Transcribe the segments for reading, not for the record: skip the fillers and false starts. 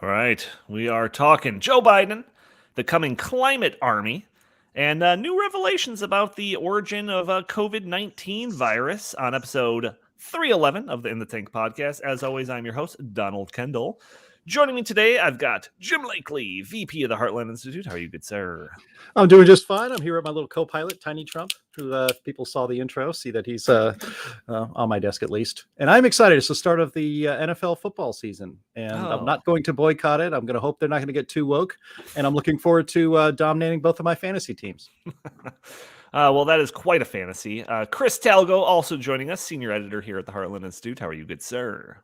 All right, we are talking Joe Biden, the coming climate army, and new revelations about the origin of a COVID-19 virus on episode 311 of the In the Tank podcast. As always, I'm your host, Donald Kendal. Joining me today, I've got Jim Lakely, VP of the Heartland Institute. How are you, good sir? I'm doing just fine. I'm here with my little co-pilot, Tiny Trump, who if people saw the intro, see that he's on my desk at least. And I'm excited. It's the start of the NFL football season, and I'm not going to boycott it. I'm going to hope they're not going to get too woke, and I'm looking forward to dominating both of my fantasy teams. Well, that is quite a fantasy. Chris Talgo also joining us, senior editor here at the Heartland Institute. How are you, good sir?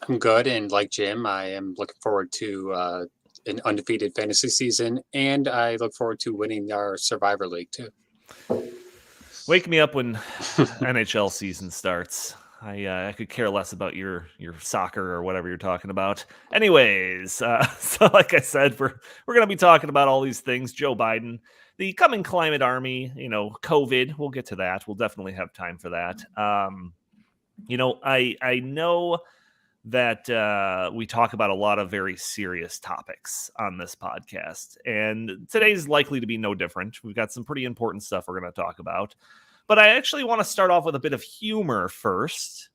I'm good, and like Jim, I am looking forward to an undefeated fantasy season, and I look forward to winning our Survivor League too. Wake me up when NHL season starts. I could care less about your soccer or whatever you're talking about. Anyways, so like I said, we're going to be talking about all these things. Joe Biden, the coming climate army, COVID. We'll get to that. We'll definitely have time for that. I know that we talk about a lot of very serious topics on this podcast, and today's likely to be no different. We've got some pretty important stuff we're going to talk about, but I actually want to start off with a bit of humor first,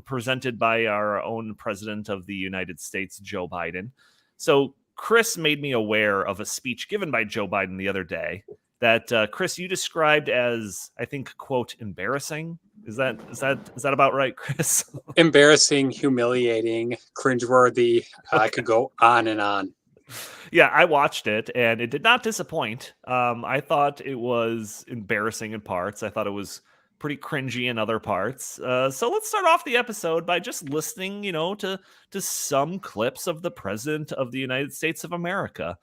presented by our own president of the United States, Joe Biden. So Chris made me aware of a speech given by Joe Biden the other day that Chris, you described as, I think, quote, embarrassing. Is that about right, Chris? Embarrassing, humiliating, cringeworthy. I could go on and on. Yeah, I watched it, and it did not disappoint. I thought it was embarrassing in parts. I thought it was pretty cringy in other parts. So let's start off the episode by just listening, to some clips of the President of the United States of America.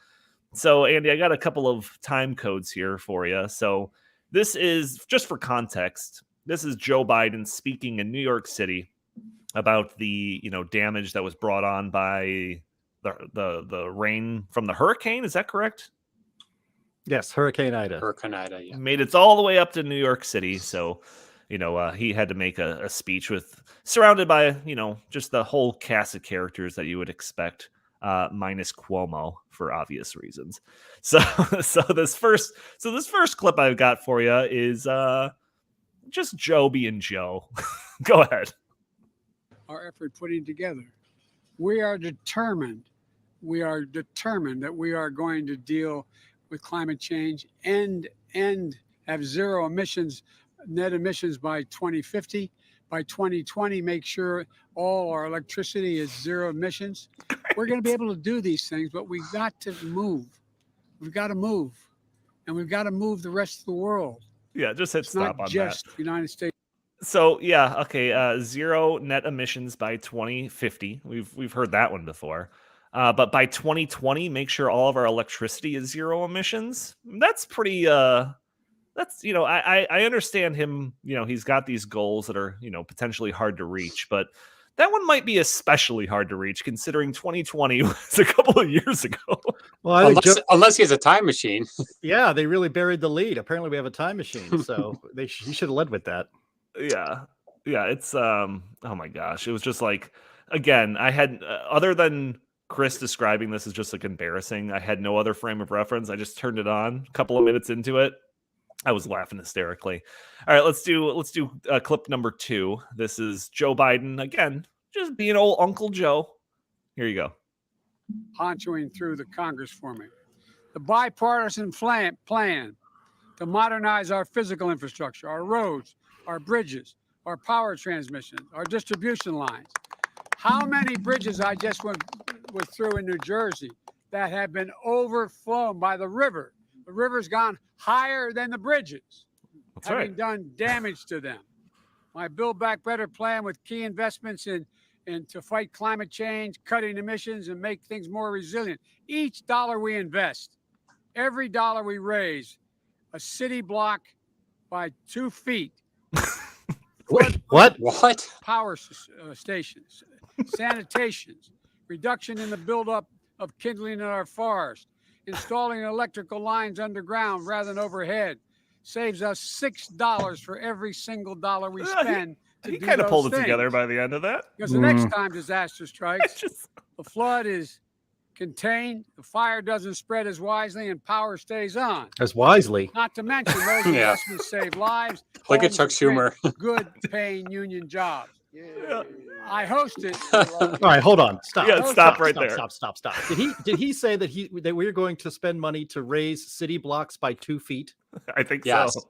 So, Andy, I got a couple of time codes here for you. So this is, just for context, this is Joe Biden speaking in New York City about the, damage that was brought on by the rain from the hurricane. Is that correct? Yes, Hurricane Ida. Hurricane Ida, yeah. Made it all the way up to New York City. So, he had to make a speech surrounded by, just the whole cast of characters that you would expect. Minus Cuomo for obvious reasons. So this first clip I've got for you is just Joe being Joe. Go ahead. Our effort putting together. We are determined that we are going to deal with climate change and have zero emissions, net emissions by 2050. By 2020, make sure all our electricity is zero emissions. We're going to be able to do these things, but we've got to move. We've got to move. And we've got to move the rest of the world. Yeah, just hit stop on that. It's not just the United States. So, yeah, okay, zero net emissions by 2050. We've heard that one before. But by 2020, make sure all of our electricity is zero emissions. That's pretty... That's, I understand him, he's got these goals that are, potentially hard to reach, but that one might be especially hard to reach considering 2020 was a couple of years ago. Well, unless he has a time machine. Yeah, they really buried the lead. Apparently we have a time machine, so he should have led with that. Yeah, it's, oh my gosh. It was just like, again, I had, other than Chris describing this as just like embarrassing, I had no other frame of reference. I just turned it on a couple of minutes into it. I was laughing hysterically. All right, let's do clip number 2. This is Joe Biden again, just being old Uncle Joe. Here you go. Honchoing through the Congress for me. The bipartisan plan to modernize our physical infrastructure, our roads, our bridges, our power transmission, our distribution lines. How many bridges I just went through in New Jersey that have been overflown by the river? The river's gone higher than the bridges, having done damage to them. My Build Back Better plan with key investments in to fight climate change, cutting emissions, and make things more resilient. Each dollar we invest, every dollar we raise, a city block by 2 feet. What? Power stations, sanitations, reduction in the buildup of kindling in our forest, installing electrical lines underground rather than overhead, saves us $6 for every single dollar we spend. He kind of pulled it together by the end of that. Because the next time disaster strikes, the flood is contained, the fire doesn't spread as wisely, and power stays on. As wisely. Not to mention those investments save lives. Look at homes, Chuck and create Schumer. Good-paying union jobs. Yeah. I hosted. All right, hold on. Stop. Yeah, stop right there. Stop. Did he say that we're going to spend money to raise city blocks by 2 feet? I think Yes. so.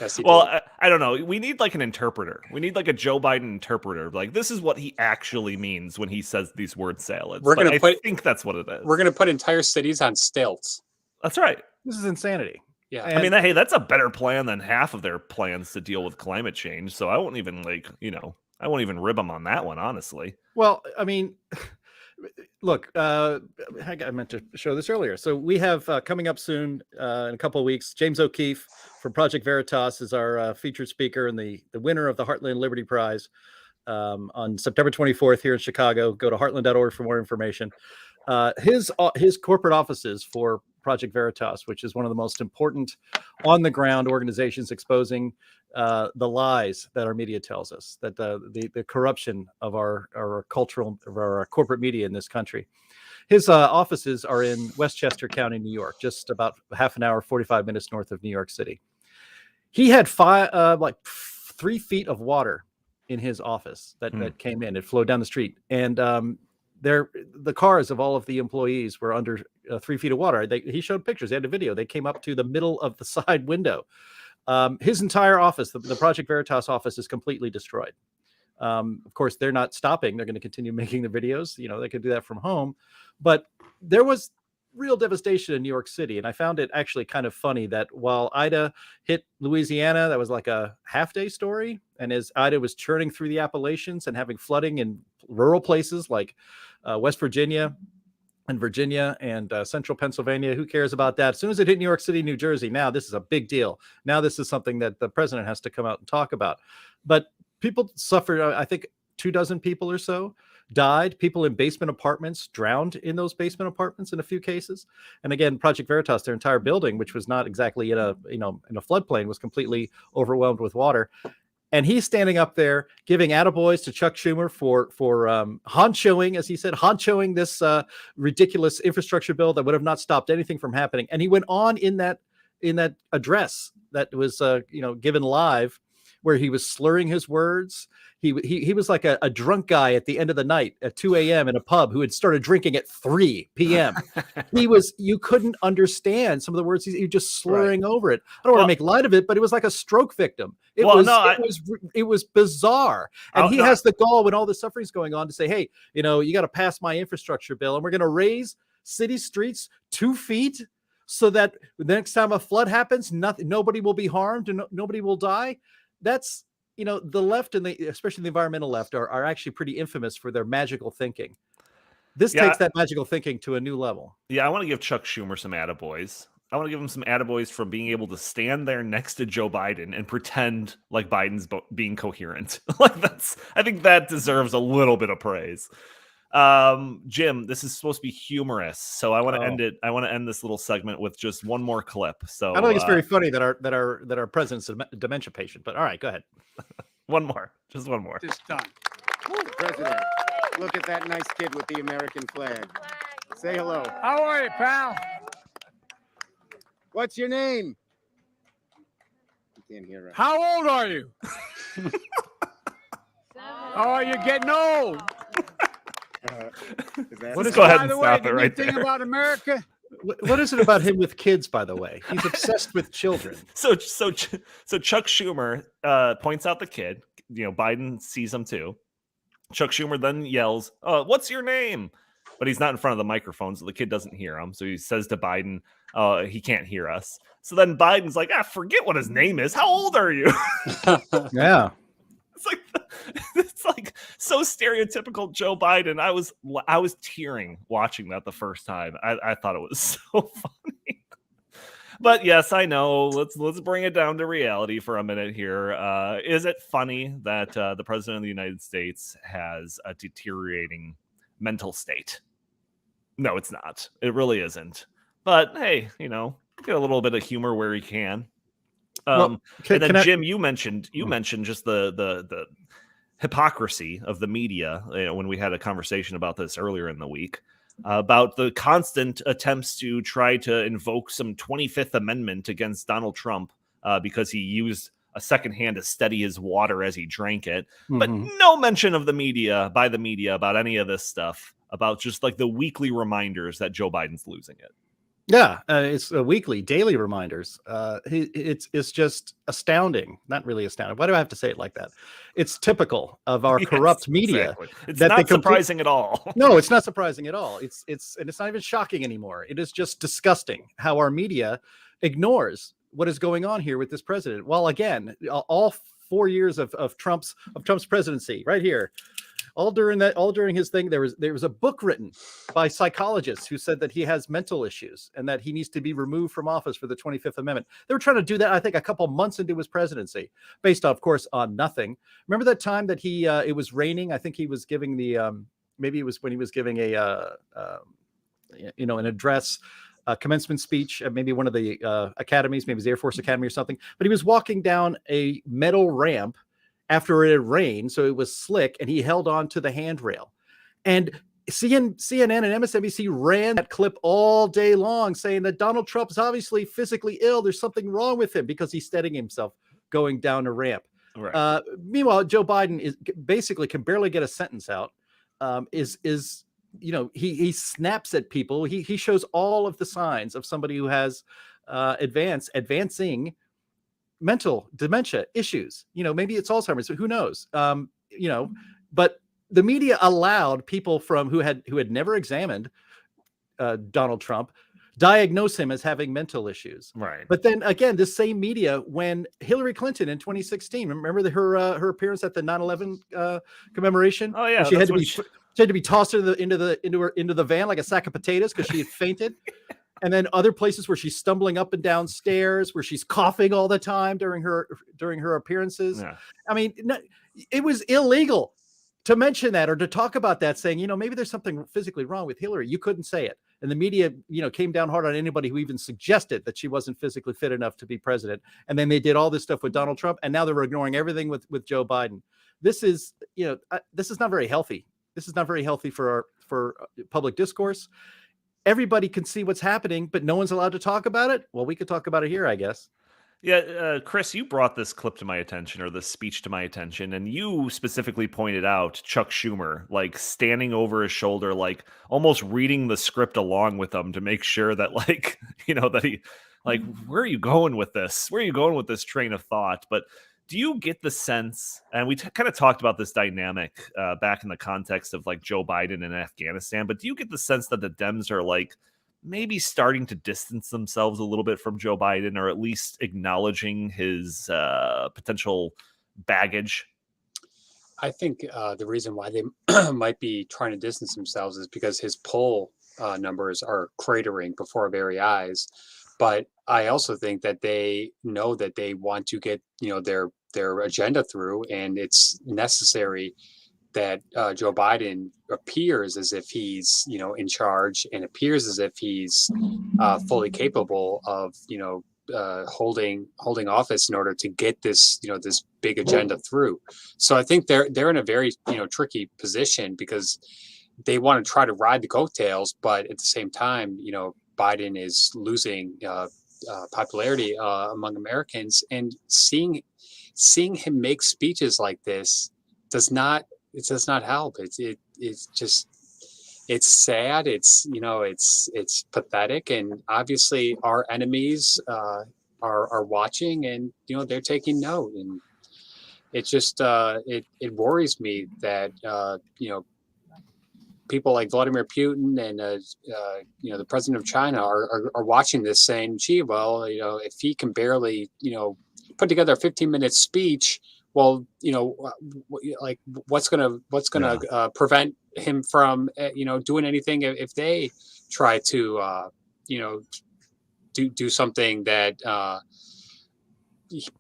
Yes, he Well, did. I don't know. We need like an interpreter. We need like a Joe Biden interpreter. Like, this is what he actually means when he says these word salads. We're gonna I think that's what it is. We're going to put entire cities on stilts. That's right. This is insanity. Yeah. And- I mean, hey, that's a better plan than half of their plans to deal with climate change. So I won't even I won't even rib them on that one, honestly. Well, I mean, look, I meant to show this earlier. So we have coming up soon in a couple of weeks, James O'Keefe from Project Veritas is our featured speaker and the winner of the Heartland Liberty Prize on September 24th here in Chicago. Go to heartland.org for more information. His corporate offices for Project Veritas, which is one of the most important on the ground organizations exposing the lies that our media tells us, that the corruption of our corporate media in this country. His offices are in Westchester County, New York, just about half an hour, 45 minutes north of New York City. He had 3 feet of water in his office that came in. It flowed down the street, and the cars of all of the employees were under 3 feet of water. He showed pictures. They had a video. They came up to the middle of the side window. His entire office, the Project Veritas office, is completely destroyed. Of course, they're not stopping. They're going to continue making the videos. They could do that from home. But there was real devastation in New York City. And I found it actually kind of funny that while Ida hit Louisiana, that was like a half-day story. And as Ida was churning through the Appalachians and having flooding in rural places like West Virginia and Virginia and central Pennsylvania, who cares about that? As soon as it hit New York City, New Jersey, now this is a big deal. Now this is something that the president has to come out and talk about. But people suffered, I think 24 people or so died. People in basement apartments drowned in those basement apartments in a few cases. And again, Project Veritas, their entire building, which was not exactly in a floodplain, was completely overwhelmed with water. And he's standing up there giving attaboys to Chuck Schumer for honchoing, as he said, honchoing this ridiculous infrastructure bill that would have not stopped anything from happening. And he went on in that address that was given live, where he was slurring his words. He was like a drunk guy at the end of the night at 2 a.m. in a pub who had started drinking at 3 p.m. You couldn't understand some of the words. He just slurring over it. I don't want to make light of it, but it was like a stroke victim. It was bizarre. And he has the gall when all the suffering's going on to say, hey, you got to pass my infrastructure bill and we're going to raise city streets 2 feet so that the next time a flood happens, nobody will be harmed and nobody will die. That's, the left and especially the environmental left are actually pretty infamous for their magical thinking. This takes that magical thinking to a new level. Yeah, I want to give Chuck Schumer some attaboys. I want to give him some attaboys for being able to stand there next to Joe Biden and pretend like Biden's being coherent. I think that deserves a little bit of praise. Jim, this is supposed to be humorous, so I want to end it. I want to end this little segment with just one more clip. So I don't think it's very funny that our president's a dementia patient, but all right, go ahead. One more. Just Just done. President, look at that nice kid with the American flag. Say hello. How are you, pal? What's your name? You can't hear us. How old are you? Oh, you're getting old. Let's go ahead and By the way, stop the it neat right thing there. about America, What is it about him with kids, by the way? He's obsessed with children. So Chuck Schumer points out the kid. Biden sees him too. Chuck Schumer then yells, "What's your name?" But he's not in front of the microphone, so the kid doesn't hear him. So he says to Biden, he can't hear us. So then Biden's like, forget what his name is. How old are you? Yeah. It's like so stereotypical Joe Biden. I was tearing watching that the first time. I thought it was so funny. But yes, I know. Let's bring it down to reality for a minute here. Is it funny that the president of the United States has a deteriorating mental state? No, it's not. It really isn't. But hey, get a little bit of humor where he can. Jim, you mentioned just the hypocrisy of the media when we had a conversation about this earlier in the week. about the constant attempts to try to invoke some 25th Amendment against Donald Trump because he used a second hand to steady his water as he drank it. But no mention of the media about any of this stuff, about just like the weekly reminders that Joe Biden's losing it. Yeah, it's weekly, daily reminders. It's just astounding. Not really astounding. Why do I have to say it like that? It's typical of our corrupt media. Exactly. It's that not surprising at all. No, it's not surprising at all. It's and it's not even shocking anymore. It is just disgusting how our media ignores what is going on here with this president. Well, again, all 4 years of Trump's presidency, right here. All during his thing, there was a book written by psychologists who said that he has mental issues and that he needs to be removed from office for the 25th Amendment. They were trying to do that, I think, a couple months into his presidency, based, of course, on nothing. Remember that time that it was raining? I think he was giving maybe it was when he was giving an address, a commencement speech at maybe one of the academies, maybe it was the Air Force Academy or something. But he was walking down a metal ramp after it had rained, so it was slick, and he held on to the handrail. And CNN and MSNBC ran that clip all day long, saying that Donald Trump is obviously physically ill. There's something wrong with him because he's steadying himself going down a ramp. Right. Meanwhile, Joe Biden basically can barely get a sentence out. He snaps at people. He shows all of the signs of somebody who has advancing mental dementia issues. Maybe it's Alzheimer's, who knows? But the media allowed people who had never examined Donald Trump diagnose him as having mental issues. Right. But then again, this same media, when Hillary Clinton in 2016, remember her appearance at the 9/11 commemoration? Oh yeah, she had to be tossed into the van like a sack of potatoes because she had fainted. And then other places where she's stumbling up and down stairs, where she's coughing all the time during her appearances. Yeah. I mean, it was illegal to mention that or to talk about that, saying, maybe there's something physically wrong with Hillary. You couldn't say it. And the media, came down hard on anybody who even suggested that she wasn't physically fit enough to be president. And then they did all this stuff with Donald Trump. And now they're ignoring everything with Joe Biden. This is not very healthy. This is not very healthy for public discourse. Everybody can see what's happening, but no one's allowed to talk about it. Well, we could talk about it here, I guess. Yeah, Chris, you brought this clip to my attention, or this speech to my attention, and you specifically pointed out Chuck Schumer, like standing over his shoulder, like almost reading the script along with him to make sure that, like, that he, like, where are you going with this? Where are you going with this train of thought? But do you get the sense, and we kind of talked about this dynamic back in the context of like Joe Biden and Afghanistan, but do you get the sense that the Dems are like maybe starting to distance themselves a little bit from Joe Biden, or at least acknowledging his potential baggage? I think the reason why they might be trying to distance themselves is because his poll numbers are cratering before our very eyes. But I also think that they know that they want to get, their agenda through, and it's necessary that Joe Biden appears as if he's, in charge, and appears as if he's fully capable of, holding office in order to get this, this big agenda through. So I think they're in a very, tricky position, because they want to try to ride the coattails, but at the same time, Biden is losing popularity among Americans, and seeing him make speeches like this does not help. It's just, it's sad. It's pathetic, and obviously our enemies are watching, and they're taking note, and it's just it worries me that people like Vladimir Putin and the president of China are watching this, saying, gee, well, if he can barely put together a 15-minute speech, well, like what's gonna prevent him from doing anything if they try to do something that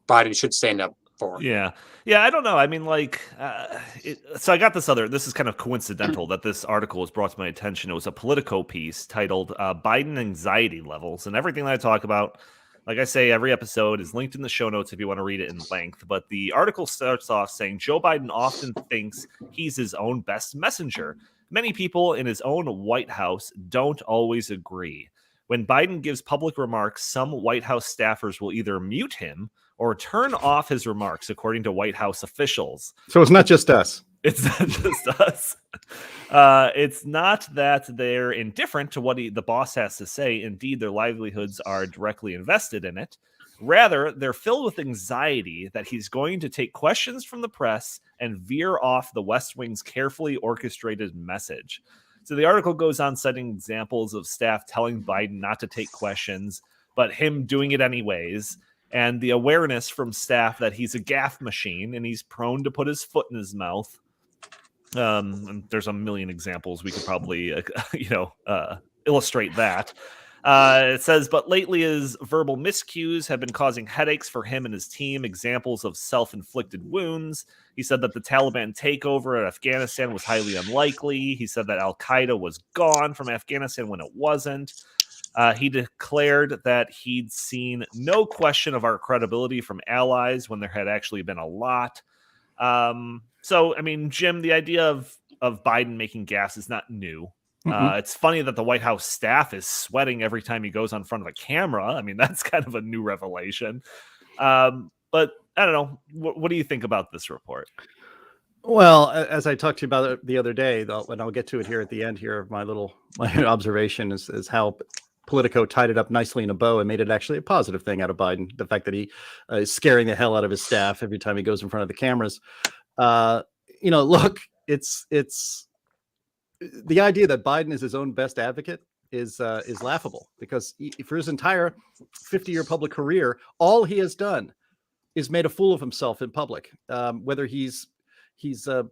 Biden should stand up for. Yeah, I don't know. I mean, like, so I got this is kind of coincidental that this article was brought to my attention. It was a Politico piece titled Biden Anxiety Levels, and everything that I talk about, like I say, every episode is linked in the show notes if you want to read it in length. But the article starts off saying Joe Biden often thinks he's his own best messenger. And Many people in his own White House don't always agree. When Biden gives public remarks, some White House staffers will either mute him or turn off his remarks, according to White House officials. So it's not just us. It's not just us. It's not that they're indifferent to what the boss has to say. Indeed, their livelihoods are directly invested in it. Rather, they're filled with anxiety that he's going to take questions from the press and veer off the West Wing's carefully orchestrated message. So the article goes on citing examples of staff telling Biden not to take questions, but him doing it anyways, and the awareness from staff that he's a gaffe machine and he's prone to put his foot in his mouth. And there's a million examples we could probably, illustrate that. It says, but lately his verbal miscues have been causing headaches for him and his team, examples of self-inflicted wounds. He said that the Taliban takeover of Afghanistan was highly unlikely. He said that Al-Qaeda was gone from Afghanistan when it wasn't. He declared that he'd seen no question of our credibility from allies when there had actually been a lot. So, I mean, Jim, the idea of Biden making gaffes is not new. It's funny that the White House staff is sweating every time he goes on front of a camera. I mean, that's kind of a new revelation. But I don't know. What do you think about this report? Well, as I talked to you about it the other day, and I'll get to it here at the end here of my observation is how Politico tied it up nicely in a bow and made it actually a positive thing out of Biden. The fact that he is scaring the hell out of his staff every time he goes in front of the cameras. Look, it's the idea that Biden is his own best advocate is laughable, because for his entire 50-year public career, all he has done is made a fool of himself in public. Whether he's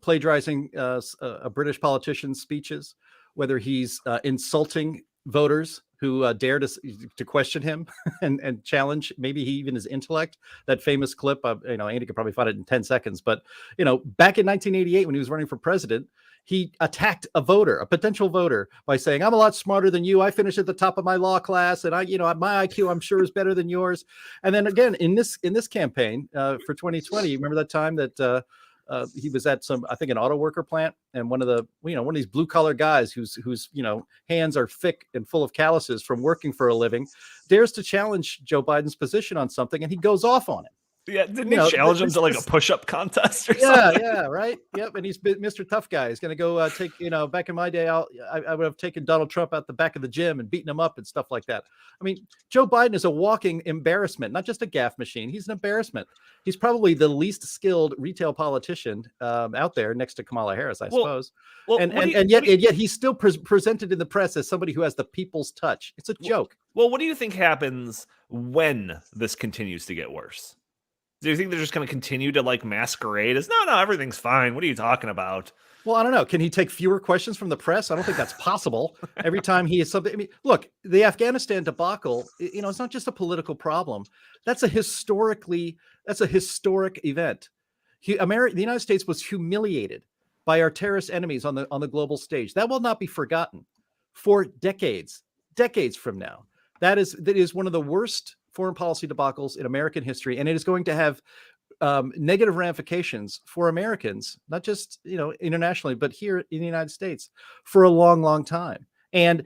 plagiarizing a British politician's speeches, whether he's insulting voters who dare to question him and challenge maybe even his intellect. That famous clip of, Andy could probably find it in 10 seconds, but back in 1988 when he was running for president, he attacked a potential voter, by saying, I'm a lot smarter than you. I finished at the top of my law class, and my IQ, I'm sure, is better than yours. And then again, in this campaign for 2020, remember that time that he was at an auto worker plant, and one of these blue collar guys whose hands are thick and full of calluses from working for a living, dares to challenge Joe Biden's position on something, and he goes off on him. Yeah, didn't he challenge him to like a push-up contest or something? Yeah, right. Yep, and he's Mr. Tough Guy. He's going to go take, back in my day, I would have taken Donald Trump out the back of the gym and beaten him up and stuff like that. I mean, Joe Biden is a walking embarrassment, not just a gaffe machine. He's an embarrassment. He's probably the least skilled retail politician out there, next to Kamala Harris, I suppose. And yet he's still presented in the press as somebody who has the people's touch. It's a joke. Well, what do you think happens when this continues to get worse? Do you think they're just going to continue to masquerade as, no, everything's fine? What are you talking about? Well, I don't know. Can he take fewer questions from the press? I don't think that's possible. Every time he is something. I mean, look, the Afghanistan debacle, it's not just a political problem. That's a historic event. The United States was humiliated by our terrorist enemies on the global stage. That will not be forgotten for decades from now. That is one of the worst foreign policy debacles in American history, and it is going to have negative ramifications for Americans, not just internationally, but here in the United States for a long, long time. And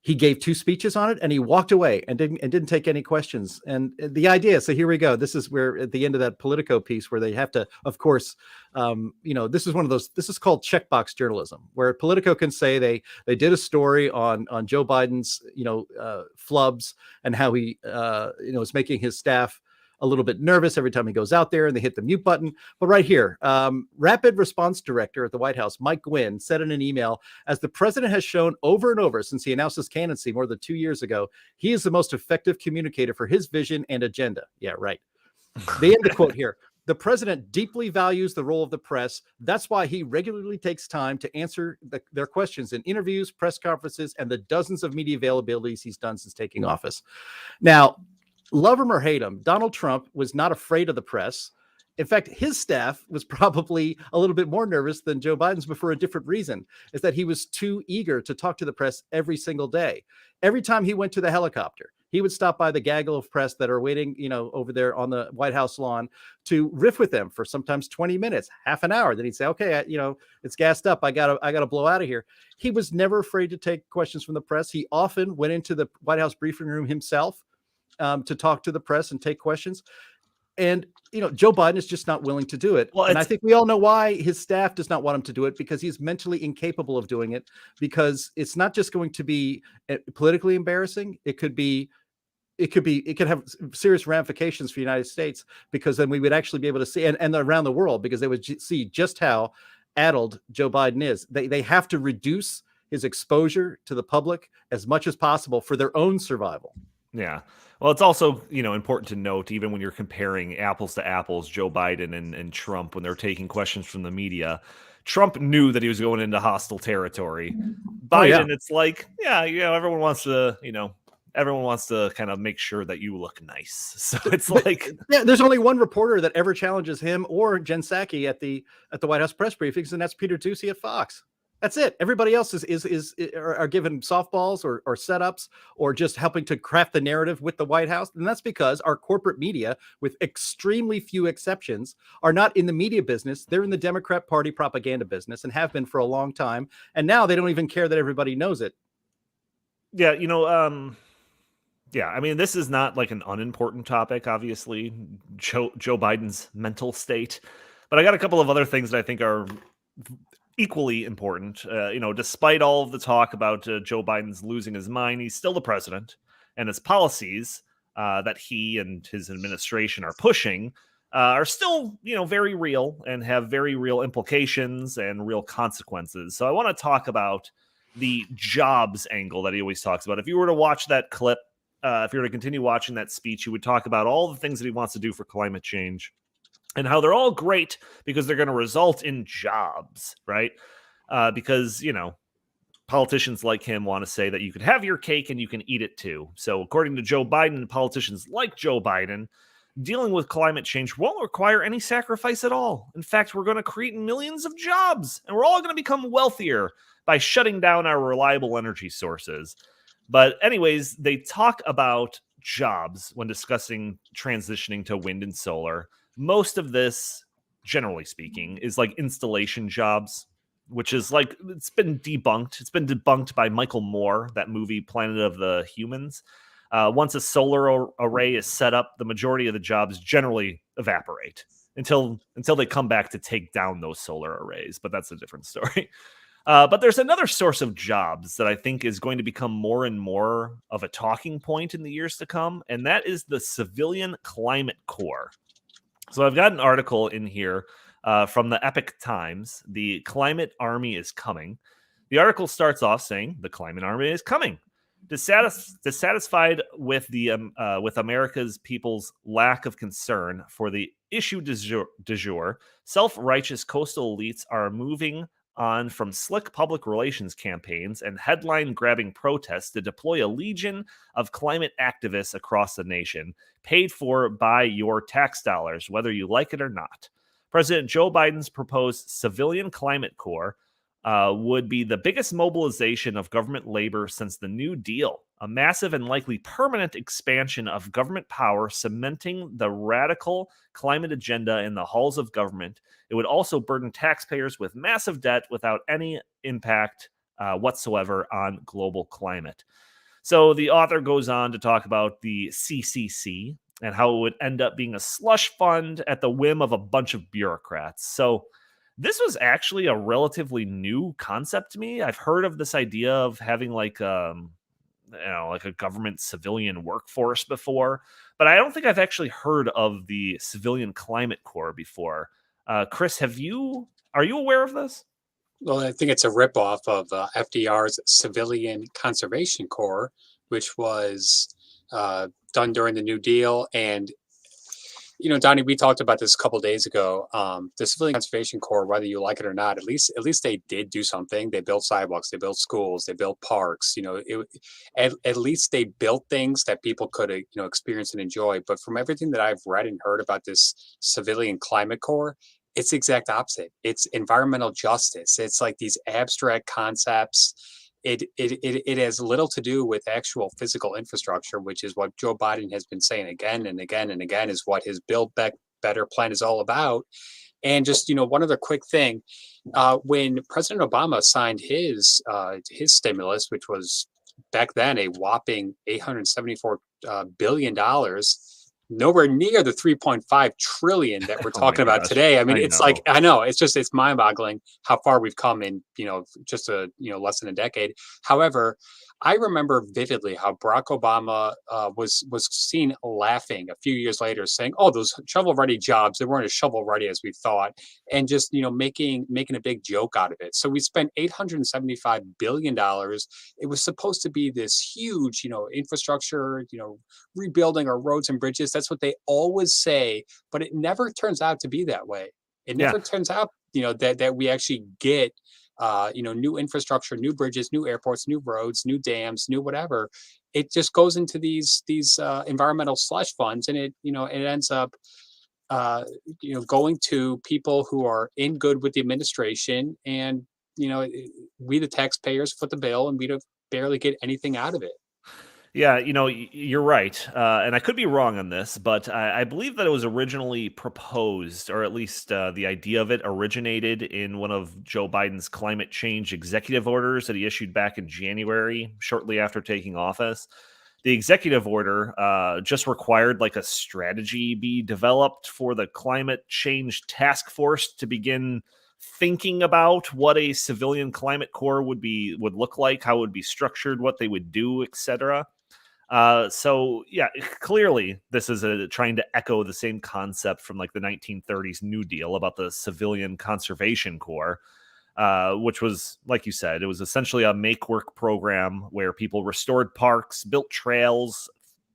he gave 2 speeches on it, and he walked away and didn't take any questions. And the idea, so here we go. This is where at the end of that Politico piece, where they have to, of course, this is one of those. This is called checkbox journalism, where Politico can say they did a story on Joe Biden's flubs and how he is making his staff a little bit nervous every time he goes out there, and they hit the mute button. But right here, Rapid Response Director at the White House, Mike Gwynn, said in an email, as the president has shown over and over since he announced his candidacy more than 2 years ago, he is the most effective communicator for his vision and agenda. Yeah, right. The end of the quote here. The president deeply values the role of the press. That's why he regularly takes time to answer their questions in interviews, press conferences, and the dozens of media availabilities he's done since taking office. Now, love him or hate him, Donald Trump was not afraid of the press. In fact, his staff was probably a little bit more nervous than Joe Biden's, but for a different reason, is that he was too eager to talk to the press every single day. Every time he went to the helicopter, He would stop by the gaggle of press that are waiting, over there on the White House lawn to riff with them for sometimes 20 minutes, half an hour. Then he'd say, okay, it's gassed up. I gotta blow out of here. He was never afraid to take questions from the press. He often went into the White House briefing room himself to talk to the press and take questions. And, Joe Biden is just not willing to do it. Well, and I think we all know why his staff does not want him to do it, because he's mentally incapable of doing it, because it's not just going to be politically embarrassing. It could have serious ramifications for the United States, because then we would actually be able to see, and around the world, because they would see just how addled Joe Biden is. They have to reduce his exposure to the public as much as possible for their own survival. Yeah. Well, it's also, important to note, even when you're comparing apples to apples, Joe Biden and Trump, when they're taking questions from the media, Trump knew that he was going into hostile territory. Biden, It's like, everyone wants to kind of make sure that you look nice. So it's like, there's only one reporter that ever challenges him or Jen Psaki at the White House press briefings, and that's Peter Doocy at Fox. That's it. Everybody else are given softballs or setups, or just helping to craft the narrative with the White House. And that's because our corporate media, with extremely few exceptions, are not in the media business. They're in the Democrat Party propaganda business, and have been for a long time. And now they don't even care that everybody knows it. Yeah. I mean, this is not like an unimportant topic, obviously, Joe Biden's mental state. But I got a couple of other things that I think are equally important. Despite all of the talk about Joe Biden's losing his mind, he's still the president, and his policies that he and his administration are pushing are still, very real and have very real implications and real consequences. So I want to talk about the jobs angle that he always talks about. If you were to watch that clip, if you were to continue watching that speech, you would talk about all the things that he wants to do for climate change, and how they're all great because they're going to result in jobs, right? Because, politicians like him want to say that you can have your cake and you can eat it too. So according to Joe Biden, politicians like Joe Biden, dealing with climate change won't require any sacrifice at all. In fact, we're going to create millions of jobs, and we're all going to become wealthier by shutting down our reliable energy sources. But anyways, they talk about jobs when discussing transitioning to wind and solar. Most of this, generally speaking, is like installation jobs, which is like, it's been debunked. It's been debunked by Michael Moore, that movie Planet of the Humans. Once a solar array is set up, the majority of the jobs generally evaporate until they come back to take down those solar arrays. But that's a different story. But there's another source of jobs that I think is going to become more and more of a talking point in the years to come, and that is the Civilian Climate Corps. So I've got an article in here from the Epoch Times. The Climate Army is coming. The article starts off saying the Climate Army is coming. Dissatisfied with with America's people's lack of concern for the issue du jour, self-righteous coastal elites are moving on from slick public relations campaigns and headline-grabbing protests to deploy a legion of climate activists across the nation, paid for by your tax dollars, whether you like it or not. President Joe Biden's proposed Civilian Climate Corps would be the biggest mobilization of government labor since the New Deal, a massive and likely permanent expansion of government power, cementing the radical climate agenda in the halls of government. It would also burden taxpayers with massive debt without any impact whatsoever on global climate. So the author goes on to talk about the CCC and how it would end up being a slush fund at the whim of a bunch of bureaucrats. So this was actually a relatively new concept to me. I've heard of this idea of having like a government civilian workforce before, but I don't think I've actually heard of the Civilian Climate Corps before. Chris, are you aware of this? Well, I think it's a ripoff of FDR's Civilian Conservation Corps, which was done during the New Deal. And, Donnie, we talked about this a couple of days ago. The Civilian Conservation Corps, whether you like it or not, at least they did do something. They built sidewalks, they built schools, they built parks. At least they built things that people could experience and enjoy. But from everything that I've read and heard about this Civilian Climate Corps, it's the exact opposite. It's environmental justice. It's like these abstract concepts. it has little to do with actual physical infrastructure, which is what Joe Biden has been saying again and again and again is what his Build Back Better plan is all about. And just, one other quick thing, when President Obama signed his stimulus, which was back then a whopping $874 billion, nowhere near the 3.5 trillion that we're talking about today. I mean, it's like, I know, it's mind boggling how far we've come in, just less than a decade. However, I remember vividly how Barack Obama was seen laughing a few years later, saying, "Oh, those shovel-ready jobs, they weren't as shovel-ready as we thought," and just making a big joke out of it. So we spent $875 billion. It was supposed to be this huge, infrastructure, rebuilding our roads and bridges. That's what they always say, but it never turns out to be that way. It never turns out, that we actually get new infrastructure, new bridges, new airports, new roads, new dams, new whatever. It just goes into these environmental slush funds, and it ends up going to people who are in good with the administration, and we the taxpayers foot the bill, and we don't barely get anything out of it. Yeah, you're right. And I could be wrong on this, but I believe that it was originally proposed, or at least the idea of it originated in one of Joe Biden's climate change executive orders that he issued back in January, shortly after taking office. The executive order just required like a strategy be developed for the climate change task force to begin thinking about what a civilian climate corps would look like, how it would be structured, what they would do, etc. So yeah, clearly this is trying to echo the same concept from like the 1930s New Deal about the Civilian Conservation Corps, which was, like you said, it was essentially a make-work program where people restored parks, built trails,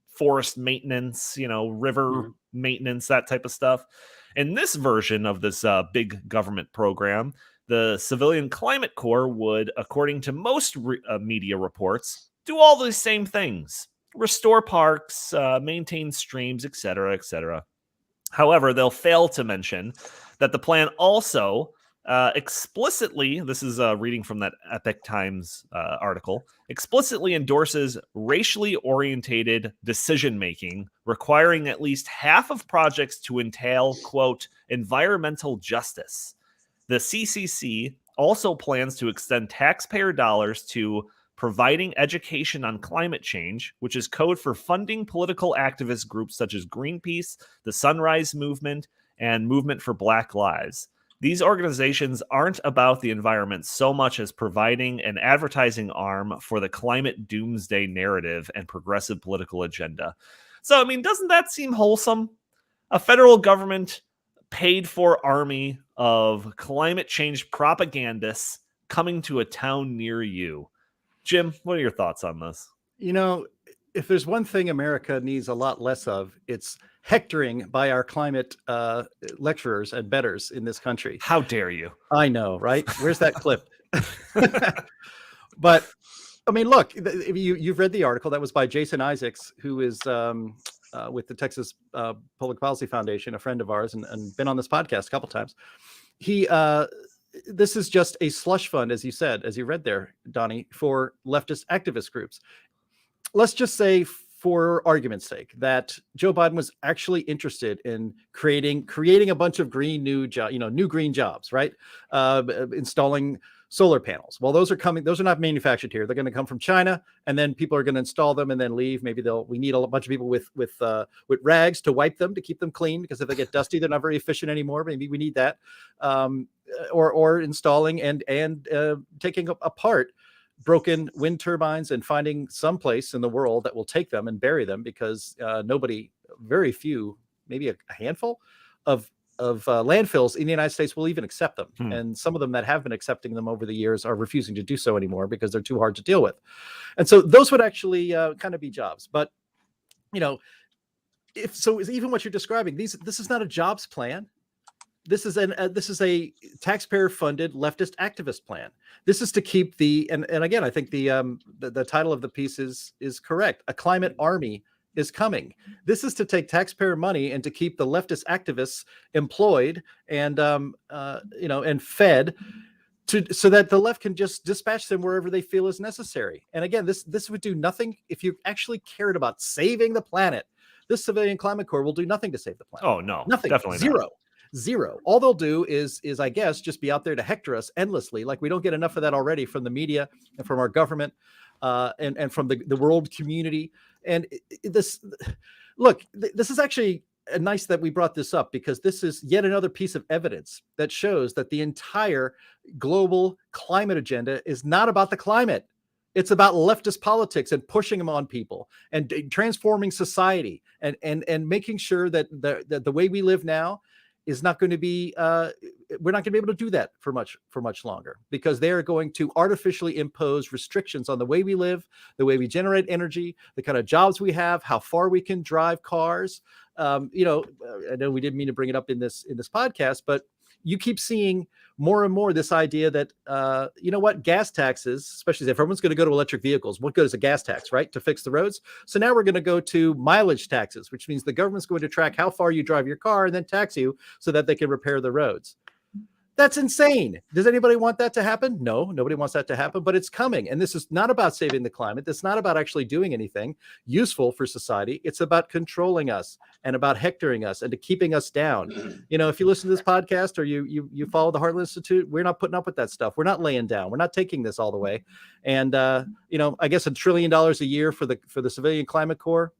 forest maintenance, river maintenance, that type of stuff. In this version of this big government program, the Civilian Climate Corps would, according to most media reports, do all these same things. Restore parks, maintain streams, etc., etc. However, they'll fail to mention that the plan also explicitly, this is reading from that Epoch Times article, explicitly endorses racially orientated decision-making, requiring at least half of projects to entail, quote, environmental justice. The CCC also plans to extend taxpayer dollars to providing education on climate change, which is code for funding political activist groups such as Greenpeace, the Sunrise Movement, and Movement for Black Lives. These organizations aren't about the environment so much as providing an advertising arm for the climate doomsday narrative and progressive political agenda. So, I mean, doesn't that seem wholesome? A federal government paid for army of climate change propagandists coming to a town near you. Jim, what are your thoughts on this? If there's one thing America needs a lot less of, it's hectoring by our climate lecturers and betters in this country. How dare you? I know, right? Where's that clip? But I mean, look, you've read the article that was by Jason Isaacs, who is with the Texas Public Policy Foundation, a friend of ours, and been on this podcast a couple times. This is just a slush fund, as you said, as you read there, Donnie, for leftist activist groups. Let's just say, for argument's sake, that Joe Biden was actually interested in creating a bunch of new green jobs, right? Installing solar panels. Well, those are coming. Those are not manufactured here. They're going to come from China, and then people are going to install them and then leave. Maybe we need a bunch of people with rags to wipe them to keep them clean, because if they get dusty, they're not very efficient anymore. Maybe we need that, or installing and taking apart broken wind turbines and finding some place in the world that will take them and bury them, because very few, maybe a handful of landfills in the United States will even accept them. And some of them that have been accepting them over the years are refusing to do so anymore because they're too hard to deal with. And so those would actually kind of be jobs. But, even what you're describing, this is not a jobs plan. This is a taxpayer-funded leftist activist plan. This is to keep and again, I think the title of the piece is correct. A climate army is coming. This is to take taxpayer money and to keep the leftist activists employed and and fed so that the left can just dispatch them wherever they feel is necessary. And again, this would do nothing if you actually cared about saving the planet. This civilian climate corps will do nothing to save the planet. Oh no, nothing. Definitely Zero. All they'll do is I guess just be out there to hector us endlessly. Like we don't get enough of that already from the media and from our government and from the world community. And this is actually nice that we brought this up, because this is yet another piece of evidence that shows that the entire global climate agenda is not about the climate. It's about leftist politics and pushing them on people and transforming society and making sure that the way we live now is not going to be we're not going to be able to do that for much longer, because they are going to artificially impose restrictions on the way we live, the way we generate energy, the kind of jobs we have, how far we can drive cars. I know we didn't mean to bring it up in this podcast, but you keep seeing more and more this idea that, gas taxes, especially if everyone's going to go to electric vehicles, what good is a gas tax, right? To fix the roads. So now we're going to go to mileage taxes, which means the government's going to track how far you drive your car and then tax you so that they can repair the roads. That's insane. Does anybody want that to happen? No, nobody wants that to happen, but it's coming. And this is not about saving the climate. It's not about actually doing anything useful for society. It's about controlling us and about hectoring us and to keeping us down. If you listen to this podcast or you follow the Heartland Institute, we're not putting up with that stuff. We're not laying down. We're not taking this all the way. And, I guess $1 trillion a year for the civilian climate corps.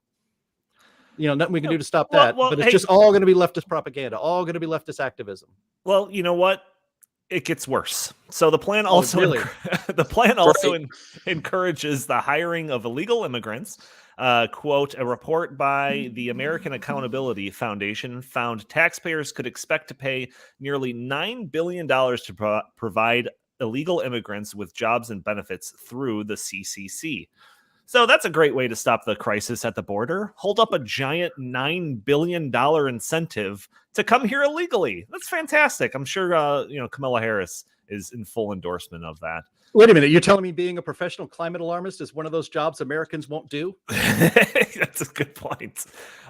Nothing we can do to stop that. But it's just all going to be leftist propaganda, all going to be leftist activism. Well, you know what? It gets worse. So the plan also encourages the hiring of illegal immigrants. Quote, a report by the American Accountability Foundation found taxpayers could expect to pay nearly $9 billion to provide illegal immigrants with jobs and benefits through the CCC. So that's a great way to stop the crisis at the border. Hold up a giant $9 billion incentive to come here illegally. That's fantastic. I'm sure, Kamala Harris is in full endorsement of that. Wait a minute. You're telling me being a professional climate alarmist is one of those jobs Americans won't do? That's a good point.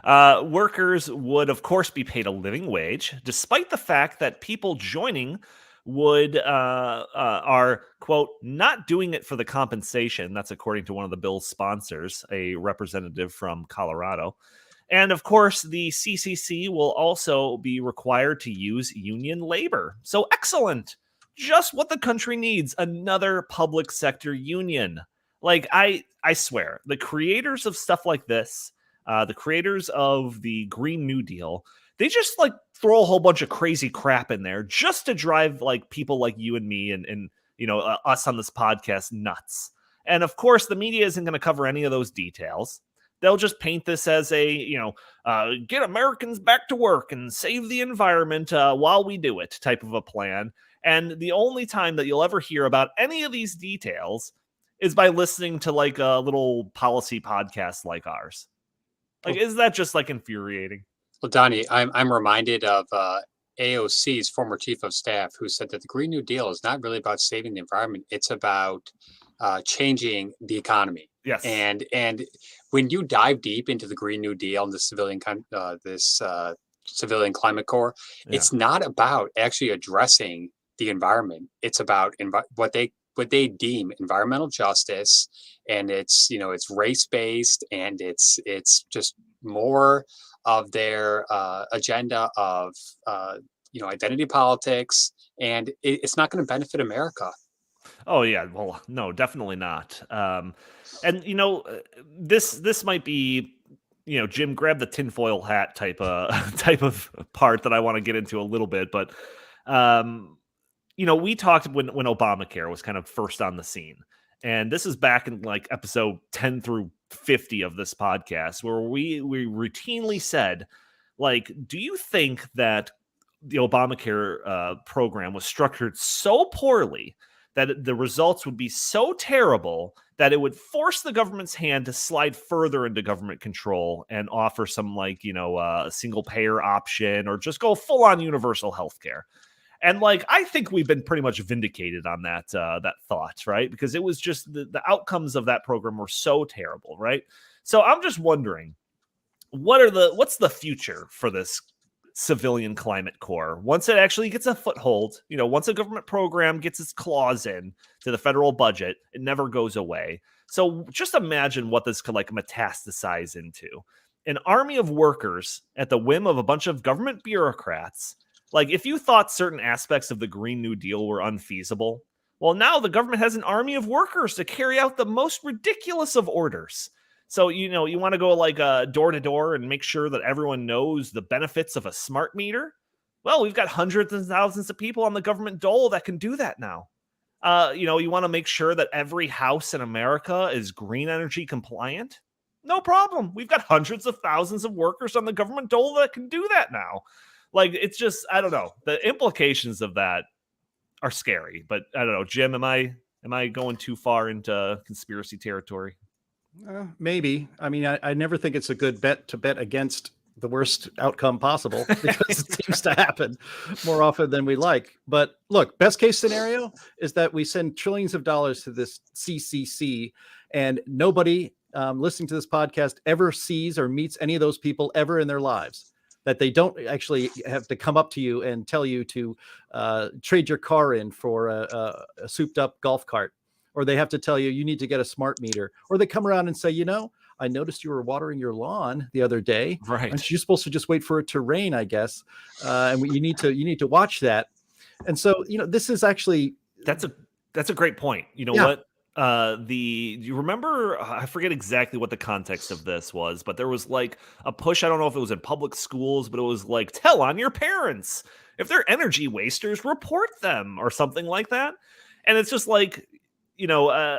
Workers would, of course, be paid a living wage, despite the fact that people joining are, quote, not doing it for the compensation. That's according to one of the bill's sponsors, a representative from Colorado. And of course, the CCC will also be required to use union labor. So excellent. Just what the country needs. Another public sector union. Like, I swear, the creators of stuff like this, the creators of the Green New Deal, they just throw a whole bunch of crazy crap in there just to drive people like you and me and us on this podcast nuts. And of course, the media isn't going to cover any of those details. They'll just paint this as get Americans back to work and save the environment while we do it type of a plan. And the only time that you'll ever hear about any of these details is by listening to a little policy podcast like ours. Isn't that just infuriating? Well, Donnie, I'm reminded of AOC's former chief of staff, who said that the Green New Deal is not really about saving the environment; it's about changing the economy. Yes, and when you dive deep into the Green New Deal and the civilian climate corps, it's not about actually addressing the environment. It's about what they deem environmental justice, and it's race based, and it's just more of their agenda of identity politics, and it's not going to benefit America. Oh yeah, well, no, definitely not. And this might be Jim, grab the tinfoil hat type of part that I want to get into a little bit, but we talked when Obamacare was kind of first on the scene, and this is back in episode 10 through 50 of this podcast, where we routinely said, do you think that the Obamacare program was structured so poorly that the results would be so terrible that it would force the government's hand to slide further into government control and offer some single payer option or just go full on universal health care? And I think we've been pretty much vindicated on that thought, right? Because it was just the outcomes of that program were so terrible, right? So I'm just wondering, what's the future for this civilian climate corps. Once it actually gets a foothold, once a government program gets its claws in to the federal budget, it never goes away. So just imagine what this could like metastasize into. An army of workers at the whim of a bunch of government bureaucrats. Like, if you thought certain aspects of the Green New Deal were unfeasible, well, now the government has an army of workers to carry out the most ridiculous of orders. So, you want to go like door to door and make sure that everyone knows the benefits of a smart meter? Well, we've got hundreds and thousands of people on the government dole that can do that now. You want to make sure that every house in America is green energy compliant? No problem. We've got hundreds of thousands of workers on the government dole that can do that now. Like, it's just, I don't know. The implications of that are scary, but I don't know. Jim, am I going too far into conspiracy territory? Maybe. I mean, I never think it's a good bet to bet against the worst outcome possible, because it seems to happen more often than we like. But look, best case scenario is that we send trillions of dollars to this CCC, and nobody listening to this podcast ever sees or meets any of those people ever in their lives. That they don't actually have to come up to you and tell you to trade your car in for a souped up golf cart. Or they have to tell you need to get a smart meter. Or they come around and say, I noticed you were watering your lawn the other day. Right. Aren't you supposed to just wait for it to rain, I guess? And you need to watch that. And so, this is actually... That's a great point. You know what? You remember, I forget exactly what the context of this was, but there was like a push. I don't know if it was in public schools, but it was like, tell on your parents. If they're energy wasters, report them or something like that. And it's just like, I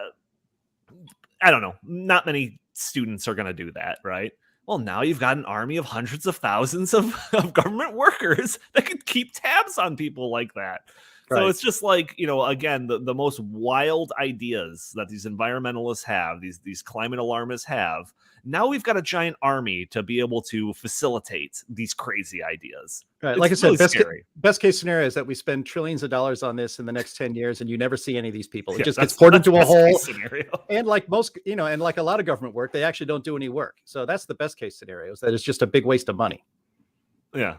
don't know. Not many students are going to do that, right? Well, now you've got an army of hundreds of thousands of government workers that can keep tabs on people like that. Right. So it's just like, again, the most wild ideas that these environmentalists have, these climate alarmists have. Now we've got a giant army to be able to facilitate these crazy ideas. Right. It's like I said, really best case scenario is that we spend trillions of dollars on this in the next 10 years and you never see any of these people. It just gets poured into a hole. And like most, and like a lot of government work, they actually don't do any work. So that's the best case scenario, is that it's just a big waste of money. Yeah.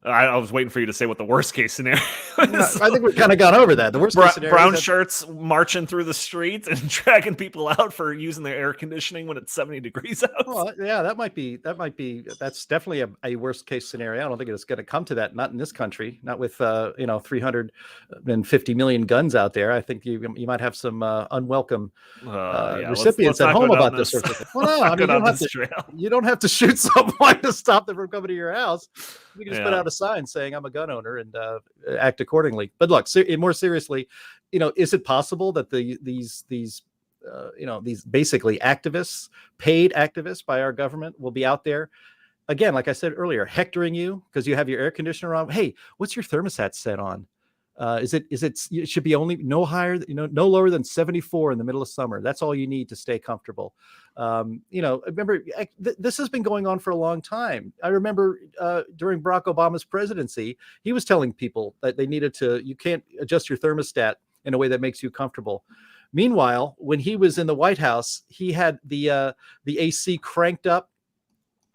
I was waiting for you to say what the worst case scenario is. No, I think we've kind of gone over that. The worst case scenario brown shirts marching through the streets and dragging people out for using their air conditioning when it's 70 degrees out. Well, yeah, that's definitely a worst case scenario. I don't think it's going to come to that. Not in this country. Not with 350 million guns out there. I think you might have some unwelcome recipients at home about this sort of thing. Well, no, I mean, you don't have to shoot someone to stop them from coming to your house. You can just put out a sign saying I'm a gun owner and act accordingly. But look, more seriously, is it possible that these basically activists, paid activists by our government, will be out there again, like I said earlier, hectoring you because you have your air conditioner on? Hey, what's your thermostat set on? It should be only no lower than 74 in the middle of summer. That's all you need to stay comfortable. Remember, this has been going on for a long time. I remember during Barack Obama's presidency, he was telling people that you can't adjust your thermostat in a way that makes you comfortable. Meanwhile, when he was in the White House, he had the AC cranked up.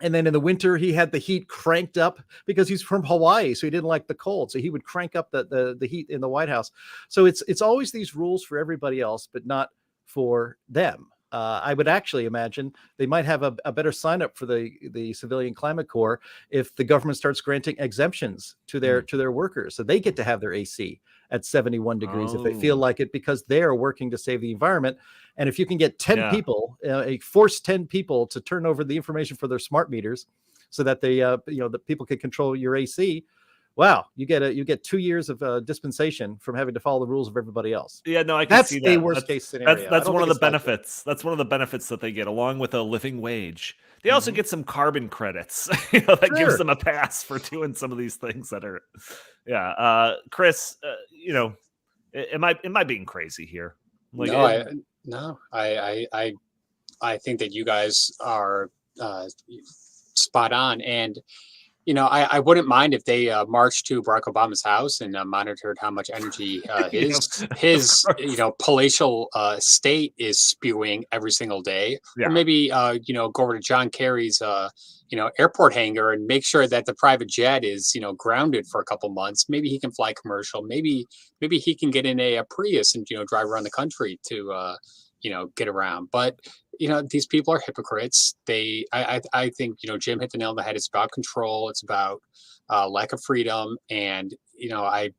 And then in the winter, he had the heat cranked up because he's from Hawaii, so he didn't like the cold. So he would crank up the heat in the White House. So it's always these rules for everybody else, but not for them. I would actually imagine they might have a better sign up for the Civilian Climate Corps if the government starts granting exemptions to their workers, so they get to have their AC at 71 degrees if they feel like it, because they're working to save the environment. And if you can get 10 people, force 10 people to turn over the information for their smart meters so that the people can control your AC, wow, you get 2 years of dispensation from having to follow the rules of everybody else. Yeah, no, I can see that. That's a worst case scenario. That's one of the benefits. That's one of the benefits that they get, along with a living wage. They also get some carbon credits that gives them a pass for doing some of these things that are, Chris, am I being crazy here? Like, I think that you guys are spot on. And I wouldn't mind if they marched to Barack Obama's house and monitored how much energy his palatial state is spewing every single day. Yeah. Or maybe go over to John Kerry's airport hangar and make sure that the private jet is grounded for a couple months. Maybe he can fly commercial. Maybe he can get in a Prius and drive around the country to get around. But these people are hypocrites. I think Jim hit the nail on the head. It's about control. It's about lack of freedom, and I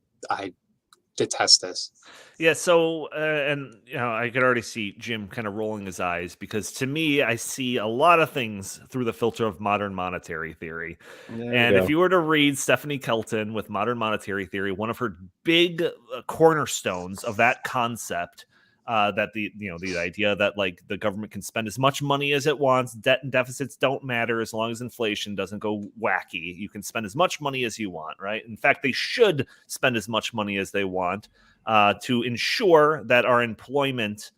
detest this. Yeah. So, and I could already see Jim kind of rolling his eyes, because to me, I see a lot of things through the filter of modern monetary theory. And if you were to read Stephanie Kelton with Modern Monetary Theory, one of her big cornerstones of that concept. That the idea that like the government can spend as much money as it wants, debt and deficits don't matter as long as inflation doesn't go wacky. You can spend as much money as you want, right? In fact, they should spend as much money as they want to ensure that our unemployment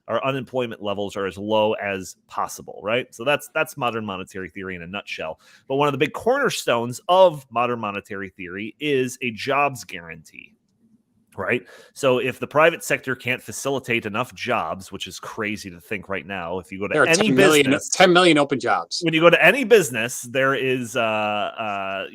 levels are as low as possible, right? So that's modern monetary theory in a nutshell. But one of the big cornerstones of modern monetary theory is a jobs guarantee. Right. So if the private sector can't facilitate enough jobs, which is crazy to think right now, if you go to any business, 10 million open jobs. When you go to any business, there is, signs